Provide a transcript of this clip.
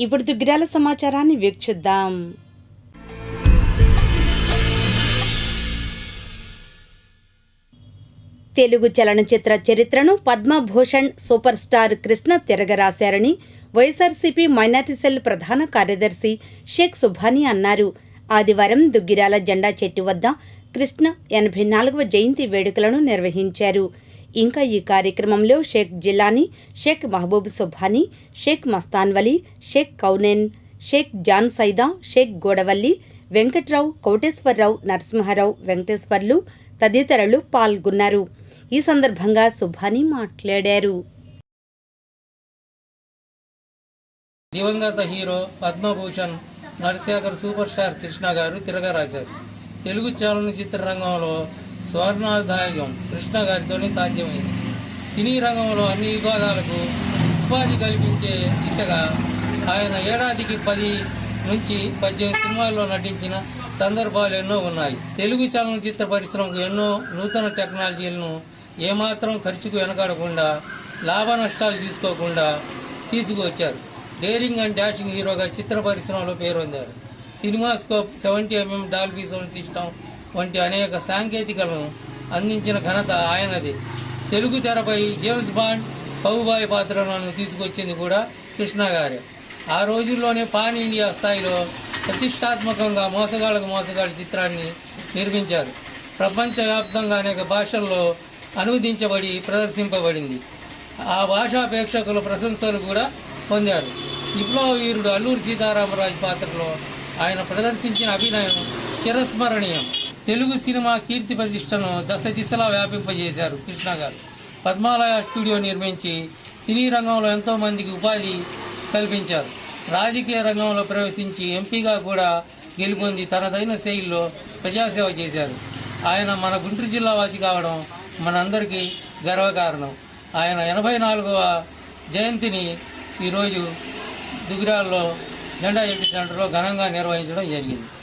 ఇప్పుడు దుగ్గిరాల సమాచారాన్ని వీక్షిద్దాం. తెలుగు చలనచిత్ర చరిత్రను పద్మభూషణ్ సూపర్ స్టార్ కృష్ణ తిరగరాశారని వైఎస్ఆర్సీపీ మైనార్టీ సెల్ ప్రధాన కార్యదర్శి షేక్ సుభానీ అన్నారు. ఆదివారం దుగ్గిరాల జెండా చెట్టు వద్ద కృష్ణ 84వ జయంతి వేడుకలను నిర్వహించారు. ఇంకా ఈ కార్యక్రమంలో షేక్ జిలానీ, షేక్ మహబూబ్ సుభానీ, షేక్ మస్తాన్వలి, షేక్ కౌనేన్, షేక్ జాన్ సైదా, షేక్ గోడవల్లి, వెంకట్రావు, కోటేశ్వరరావు, నరసింహారావు, వెంకటేశ్వర్లు తదితరులు పాల్గొన్నారు. ఈ సందర్భంగా సుభానీ మాట్లాడారు. దివంగత hero Padma Bhushan Narasekhar super star Krishna గారు తిరగరాశారు. తెలుగు చలనచిత్ర రంగంలో స్వర్ణాదాయం కృష్ణ గారితోనే సాధ్యమైంది. సినీ రంగంలో అన్ని విభాగాలకు ఉపాధి కల్పించే దిశగా ఆయన ఏడాదికి 10 నుంచి 18 సినిమాల్లో నటించిన సందర్భాలు ఎన్నో ఉన్నాయి. తెలుగు చలనచిత్ర పరిశ్రమకు ఎన్నో నూతన టెక్నాలజీలను ఏమాత్రం ఖర్చుకు వెనకాడకుండా లాభ నష్టాలు తీసుకోకుండా తీసుకువచ్చారు. డేరింగ్ అండ్ డాషింగ్ హీరోగా చిత్ర పరిశ్రమలో పేరొందారు. Cinema scope, 70mm Dolby sound system వంటి అనేక సాంకేతికలను అందించిన ఘనత ఆయనది. తెలుగు తెరపై జేమ్స్ బాండ్, కౌబాయ్ పాత్రలను తీసుకొచ్చింది కూడా కృష్ణ గారే. ఆ రోజుల్లోనే పాన్ ఇండియా స్థాయిలో ప్రతిష్టాత్మకంగా మోసగాళ్లకు మోసగాడి చిత్రాన్ని నిర్మించారు. ప్రపంచవ్యాప్తంగా అనేక భాషల్లో అనువదించబడి ప్రదర్శింపబడింది. ఆ భాషా ప్రేక్షకుల ప్రశంసలు కూడా పొందారు. విప్లవ వీరుడు అల్లూరి సీతారామరాజు పాత్రలో ఆయన ప్రదర్శించిన అభినయం చిరస్మరణీయం. తెలుగు సినిమా కీర్తి ప్రతిష్టను దశ దిశలా వ్యాపింపజేశారు కృష్ణ గారు. పద్మాలయ స్టూడియో నిర్మించి సినీ రంగంలో ఎంతో మందికి ఉపాధి కల్పించారు. రాజకీయ రంగంలో ప్రవేశించి ఎంపీగా కూడా గెలుపొంది తనదైన శైలిలో ప్రజాసేవ చేశారు. ఆయన మన గుంటూరు జిల్లా వాసి కావడం మనందరికీ గర్వకారణం. ఆయన 84వ జయంతిని ఈరోజు దుగ్గిరాల్లో జెండా ఎట్టి సెంటర్లో ఘనంగా నిర్వహించడం జరిగింది.